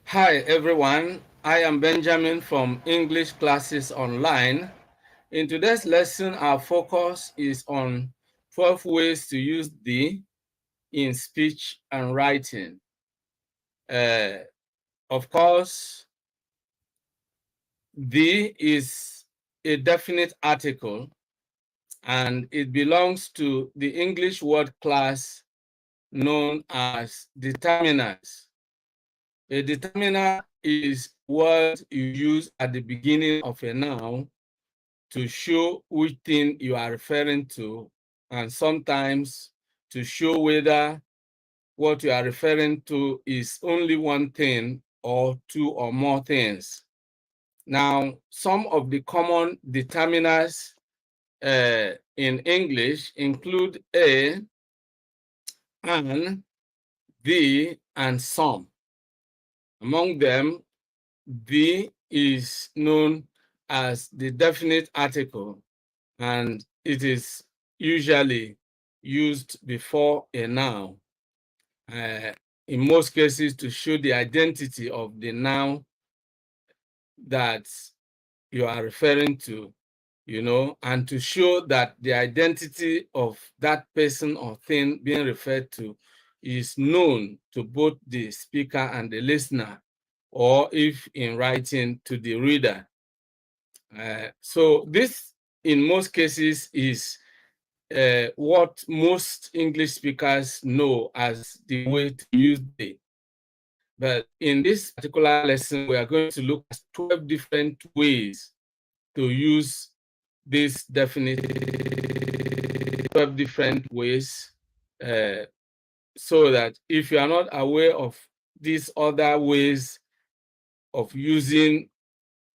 Hi everyone, I am Benjamin from English Classes Online. In today's lesson, our focus is on 12 ways to use the in speech and writing. Uh, of course, the is a definite article and it belongs to the English word class known as determiners. A determiner is a word you use at the beginning of a noun to show which thing you are referring to, and sometimes to show whether what you are referring to is only one thing or two or more things. Now, some of the common determiners in English include a, an, the, and some. Among them, the is known as the definite article, and it is usually used before a noun, uh, in most cases to show the identity of the noun that you are referring to, and to show that the identity of that person or thing being referred to is known to both the speaker and the listener, or if in writing, to the reader. So this, in most cases, is what most English speakers know as the way to use they. But in this particular lesson, we are going to look at 12 different ways to use this definite, 12 different ways, so that if you are not aware of these other ways of using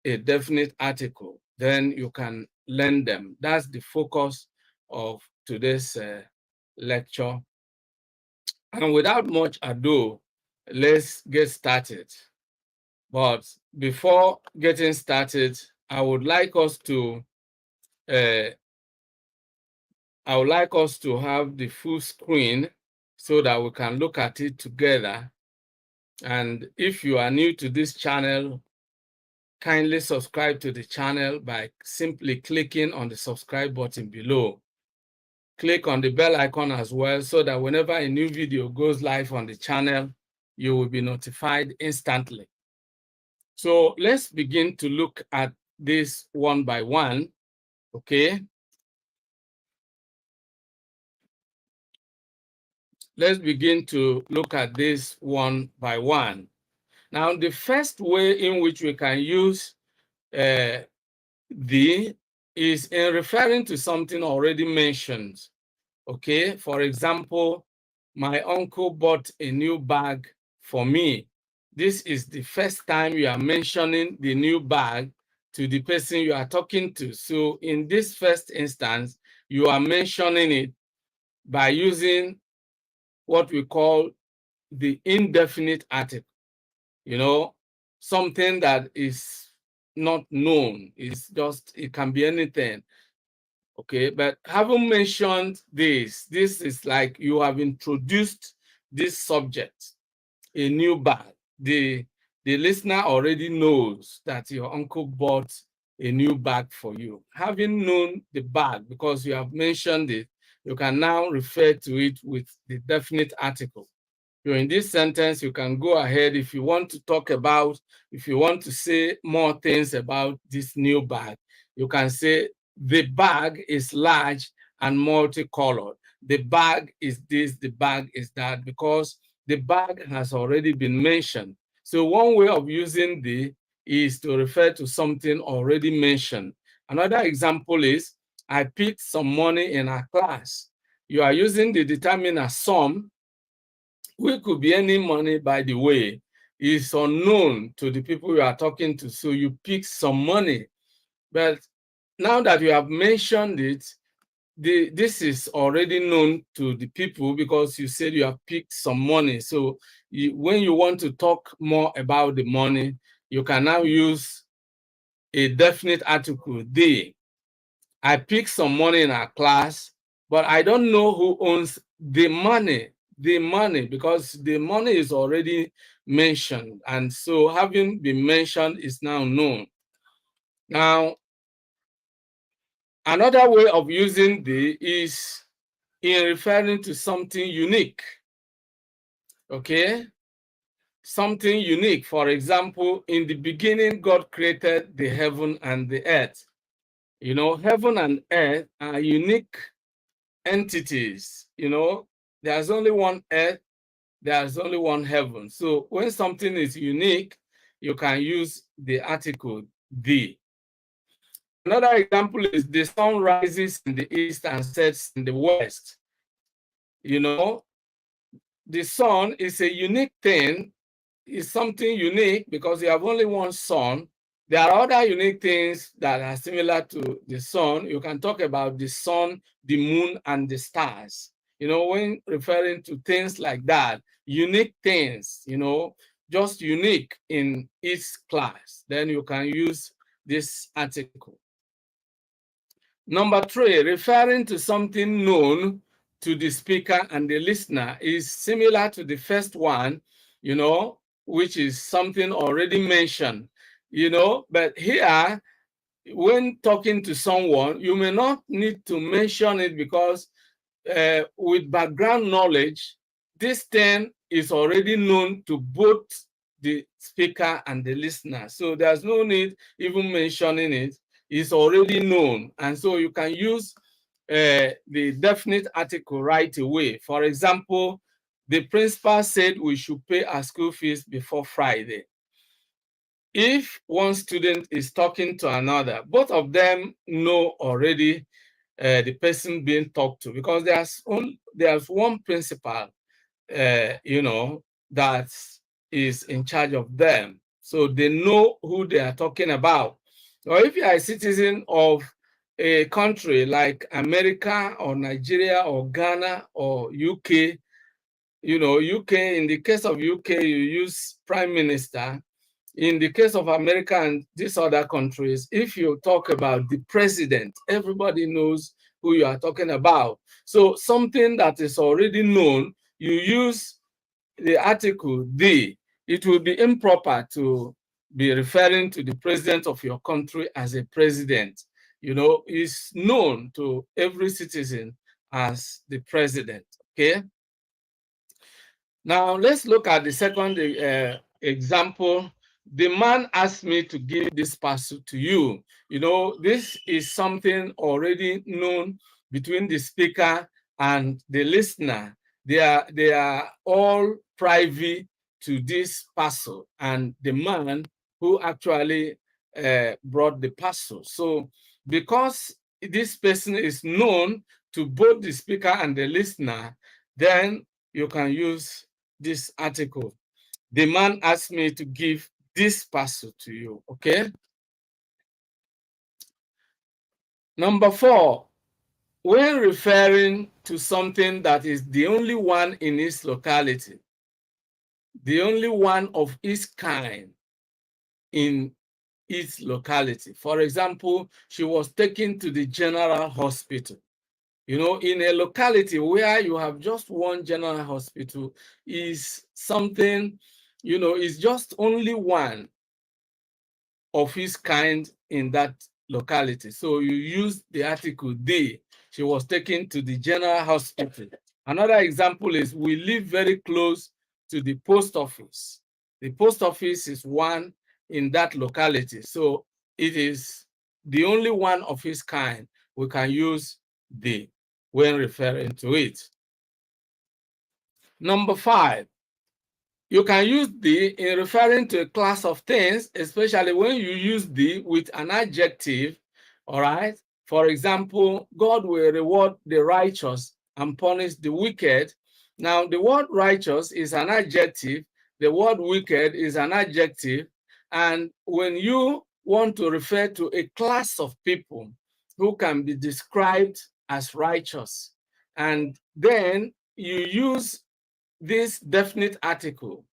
a definite article, then you can learn them. That's the focus of today's lecture. And without much ado, let's get started. But before getting started, I would like us to uh, have the full screen so that we can look at it together. And if you are new to this channel, kindly subscribe to the channel by simply clicking on the subscribe button below. Click on the bell icon as well so that whenever a new video goes live on the channel, you will be notified instantly. So let's begin to look at this one by one, okay? Let's begin to look at this one by one. Now, the first way in which we can use the is in referring to something already mentioned. Okay, for example, my uncle bought a new bag for me. This is the first time you are mentioning the new bag to the person you are talking to. So in this first instance, you are mentioning it by using what we call the indefinite article. Something that is not known. It can be anything. Okay, but having mentioned this is like you have introduced this subject, a new bag. The listener already knows that your uncle bought a new bag for you. Having known the bag because you have mentioned it, you can now refer to it with the definite article. So in this sentence, you can go ahead if you want to if you want to say more things about this new bag, you can say the bag is large and multicolored. The bag is this, the bag is that, because the bag has already been mentioned. So one way of using the is to refer to something already mentioned. Another example is, I picked some money in our class. You are using the determiner some, which could be any money, by the way, is unknown to the people you are talking to. So you pick some money. But now that you have mentioned it, this is already known to the people because you said you have picked some money. So when you want to talk more about the money, you can now use a definite article, they. I picked some money in our class, but I don't know who owns the money. the money, because the money is already mentioned. And so having been mentioned is now known. Now, another way of using the is in referring to something unique. Okay? Something unique. For example, in the beginning, God created the heaven and the earth. You know, heaven and earth are unique entities. You know, there's only one earth, there's only one heaven. So when something is unique, you can use the article the. Another example is the sun rises in the east and sets in the west. You know, the sun is a unique thing, is something unique because you have only one sun. There are other unique things that are similar to the sun. You can talk about the sun, the moon, and the stars. You know, when referring to things like that, unique things, you know, just unique in each class, then you can use this article. Number 3, referring to something known to the speaker and the listener is similar to the first one, you know, which is something already mentioned, you know, but here, when talking to someone, you may not need to mention it because with background knowledge, this thing is already known to both the speaker and the listener. So there's no need even mentioning it. It's already known. And so you can use the definite article right away. For example, the principal said we should pay our school fees before Friday. If one student is talking to another, both of them know already the person being talked to, because there's one principal, you know, that is in charge of them. So they know who they are talking about. Or if you are a citizen of a country like America or Nigeria or Ghana or UK, you know, UK, in the case of UK, you use prime minister. In the case of America and these other countries, if you talk about the president, everybody knows who you are talking about. So something that is already known, you use the article the. It will be improper to be referring to the president of your country as a president. You know, it's known to every citizen as the president, okay? Now, let's look at the second example. The man asked me to give this parcel to you. You know, this is something already known between the speaker and the listener. They are all privy to this parcel and the man who actually brought the parcel. So because this person is known to both the speaker and the listener, then you can use this article. The man asked me to give this parcel to you, okay? Number 4, when referring to something that is the only one in its locality, the only one of its kind in its locality. For example, she was taken to the general hospital. You know, in a locality where you have just one general hospital is something, you know, is just only one of his kind in that locality. So you use the article the. She was taken to the general hospital. Another example is we live very close to the post office. The post office is one in that locality. So it is the only one of its kind. We can use the when referring to it. Number 5, you can use the in referring to a class of things, especially when you use the with an adjective, all right? For example, God will reward the righteous and punish the wicked. Now, the word righteous is an adjective, the word wicked is an adjective, and when you want to refer to a class of people who can be described as righteous, and then you use this definite article,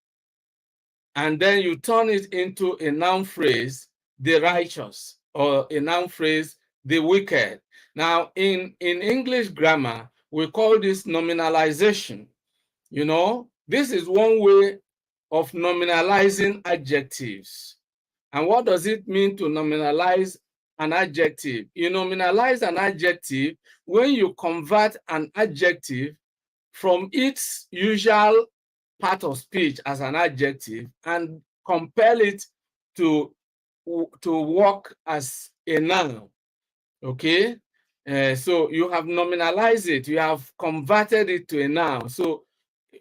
and then you turn it into a noun phrase, the righteous, or a noun phrase, the wicked. Now, in English grammar, we call this nominalization. You know, this is one way of nominalizing adjectives. And what does it mean to nominalize an adjective? You nominalize an adjective when you convert an adjective from its usual part of speech as an adjective and compel it to work as a noun. Okay? So you have nominalized it, you have converted it to a noun. So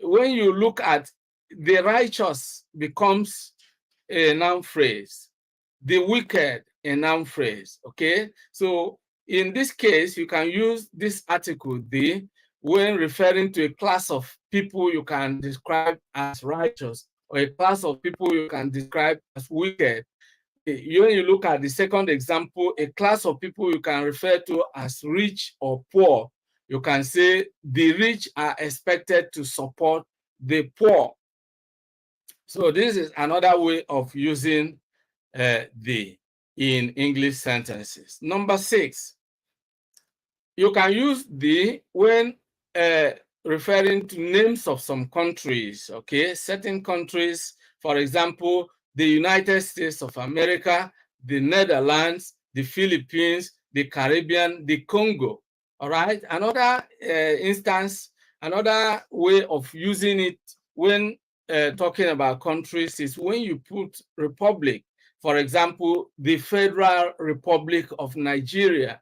when you look at the righteous becomes a noun phrase, the wicked a noun phrase. Okay, so in this case you can use this article the when referring to a class of people you can describe as righteous, or a class of people you can describe as wicked. When you look at the second example, a class of people you can refer to as rich or poor. You can say the rich are expected to support the poor. So this is another way of using the in English sentences. Number 6, you can use the when referring to names of some countries, okay? Certain countries, for example, the United States of America, the Netherlands, the Philippines, the Caribbean, the Congo, all right? Another instance, another way of using it when talking about countries is when you put republic. For example, the Federal Republic of Nigeria.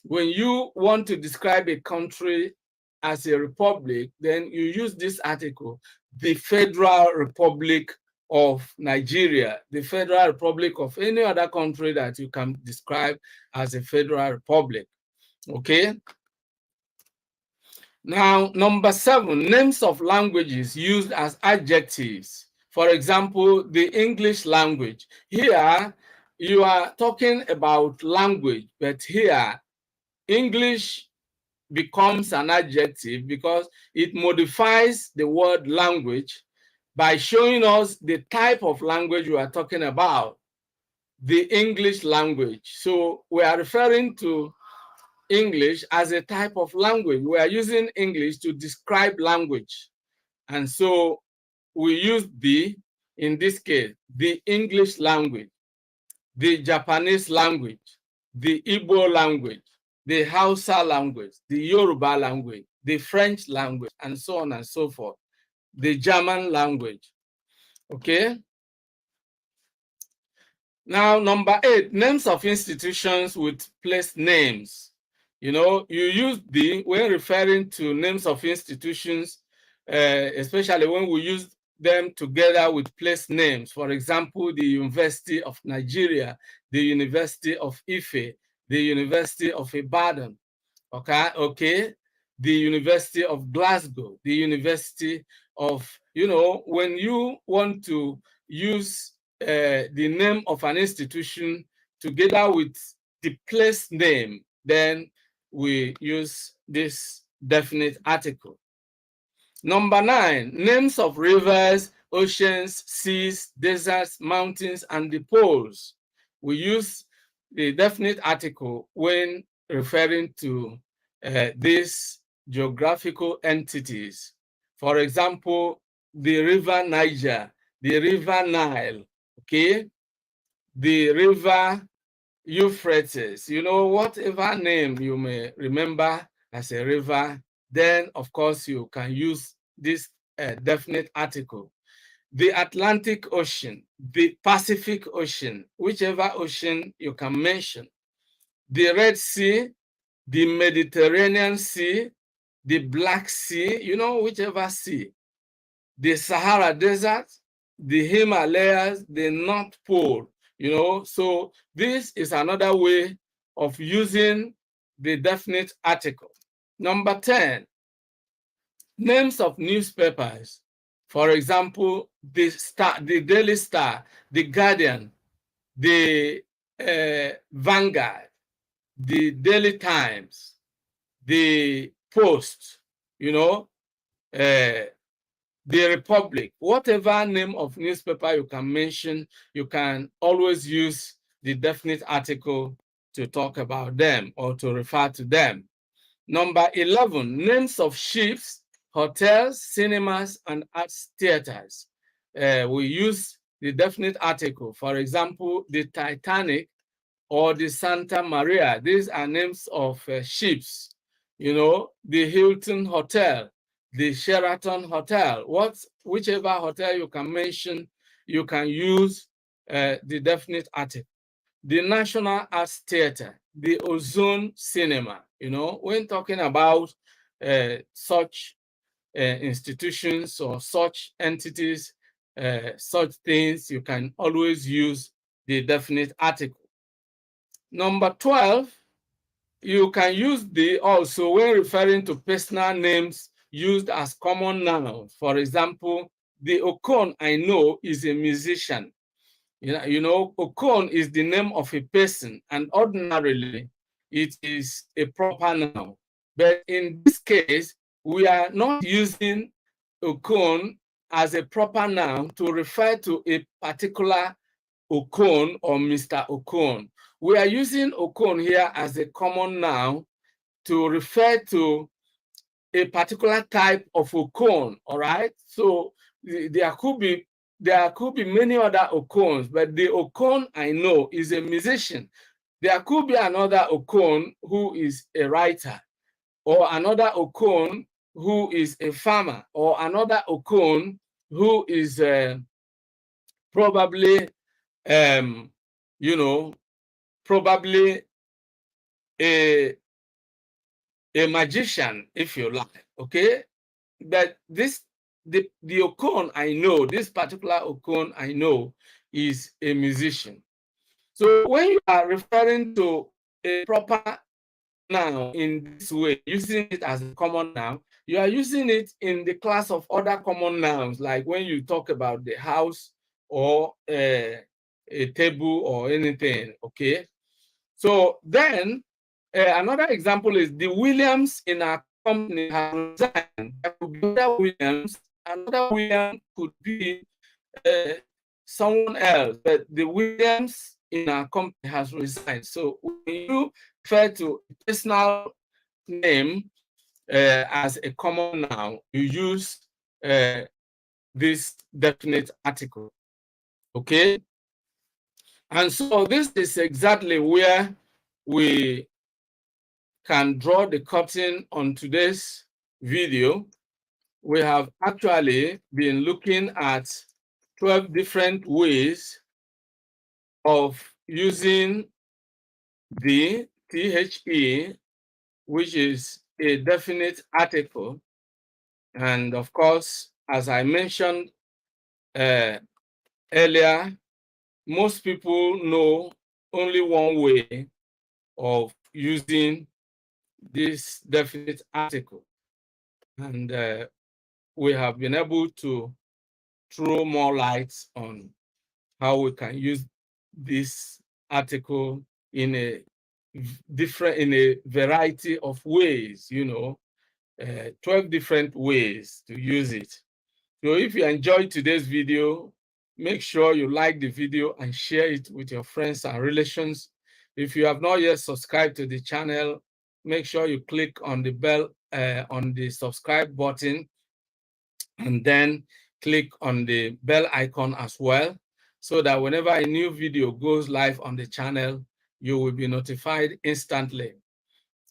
When you want to describe a country as a republic, then you use this article, the Federal Republic of Nigeria, the Federal Republic of any other country that you can describe as a federal republic. Okay? Now, number 7, names of languages used as adjectives. For example, the English language. Here, you are talking about language, but here, English becomes an adjective because it modifies the word language by showing us the type of language we are talking about, the English language. So we are referring to English as a type of language. We are using English to describe language. And so we use the, in this case, the English language, the Japanese language, the Igbo language, the Hausa language, the Yoruba language, the French language, and so on and so forth, the German language. Okay? Now, number 8, names of institutions with place names. You know, you use the when referring to names of institutions, especially when we use them together with place names. For example, the University of Nigeria, the University of Ife, the University of Ibadan, okay, the University of Glasgow, the University of, you know, when you want to use the name of an institution together with the place name, then we use this definite article. Number 9, names of rivers, oceans, seas, deserts, mountains, and the poles. We use the definite article when referring to these geographical entities. For example, the river Niger, the river Nile, okay? The river Euphrates, you know, whatever name you may remember as a river, then of course you can use this definite article. The Atlantic Ocean, the Pacific Ocean, whichever ocean you can mention, the Red Sea, the Mediterranean Sea, the Black Sea, you know, whichever sea, the Sahara Desert, the Himalayas, the North Pole, you know. So this is another way of using the definite article. Number 10, names of newspapers. For example, the Star, the Daily Star, the Guardian, the Vanguard, the Daily Times, the Post, you know, the Republic, whatever name of newspaper you can mention, you can always use the definite article to talk about them or to refer to them. Number 11, names of ships, hotels, cinemas, and arts theaters. We use the definite article. For example, the Titanic or the Santa Maria. These are names of ships. You know, the Hilton Hotel, the Sheraton Hotel. Whichever hotel you can mention, you can use the definite article. The National Arts Theater, the Ozone Cinema. You know, when talking about such institutions or such entities, such things, you can always use the definite article. Number 12, you can use the also when referring to personal names used as common nouns. For example, the Okon I know is a musician. Okon is the name of a person, and ordinarily it is a proper noun. But in this case, we are not using Okon as a proper noun to refer to a particular Okon or Mr. Okon. We are using Okon here as a common noun to refer to a particular type of Okon, all right? So there could be many other Okons, but the Okon I know is a musician. There could be another Okon who is a writer, or another Okon who is a farmer, or another Okon who is probably, um, you know, probably a, a magician, if you like, okay? But the Okon I know, this particular Okon I know is a musician. So when you are referring to a proper noun in this way, using it as a common noun, you are using it in the class of other common nouns, like when you talk about the house or a table or anything, okay? So then another example is the Williams in our company have resigned. There could be other Williams. Another William could be uh, someone else, but the Williams in our company has resigned. So when you refer to a personal name as a common noun, you use this definite article. Okay? And so this is exactly where we can draw the curtain on today's video. We have actually been looking at 12 different ways of using the THE, which is a definite article. And of course, as I mentioned earlier, most people know only one way of using this definite article. And we have been able to throw more light on how we can use this article in a variety of ways, 12 different ways to use it. So if you enjoyed today's video, make sure you like the video and share it with your friends and relations. If you have not yet subscribed to the channel, make sure you click on the bell, on the subscribe button, and then click on the bell icon as well, so that whenever a new video goes live on the channel, you will be notified instantly.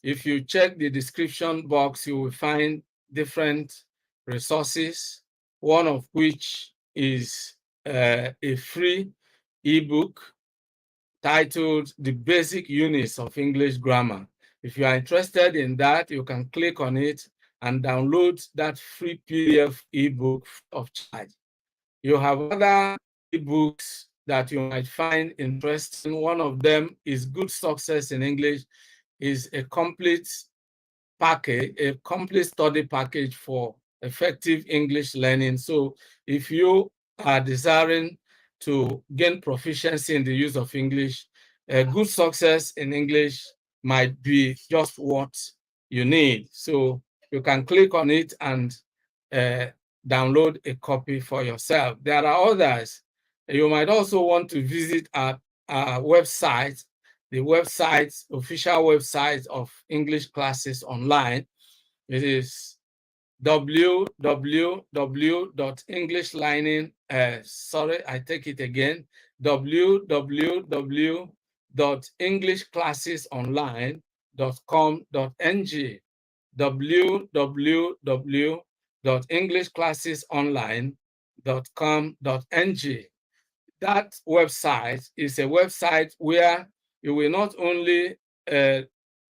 If you check the description box, you will find different resources, one of which is a free ebook titled The Basic Units of English Grammar. If you are interested in that, you can click on it and download that free PDF ebook of charge. You have other ebooks that you might find interesting. One of them is Good Success in English, is a complete package, a complete study package for effective English learning. So if you are desiring to gain proficiency in the use of English, a Good Success in English might be just what you need. So you can click on it and download a copy for yourself. There are others. You might also want to visit our website, the official website of English classes online. It is www.englishlining, sorry, I take it again, www.englishclassesonline.com.ng, www.englishclassesonline.com.ng. That website is a website where you will not only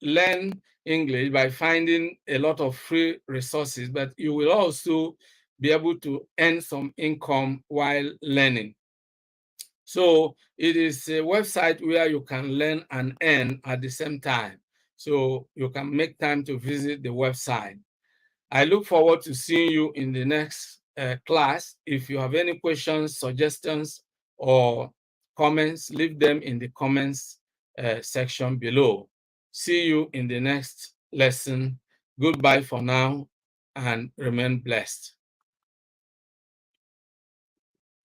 learn English by finding a lot of free resources, but you will also be able to earn some income while learning. So it is a website where you can learn and earn at the same time. So you can make time to visit the website. I look forward to seeing you in the next class. If you have any questions, suggestions, or comments, leave them in the comments section below. See you in the next lesson. Goodbye for now and remain blessed.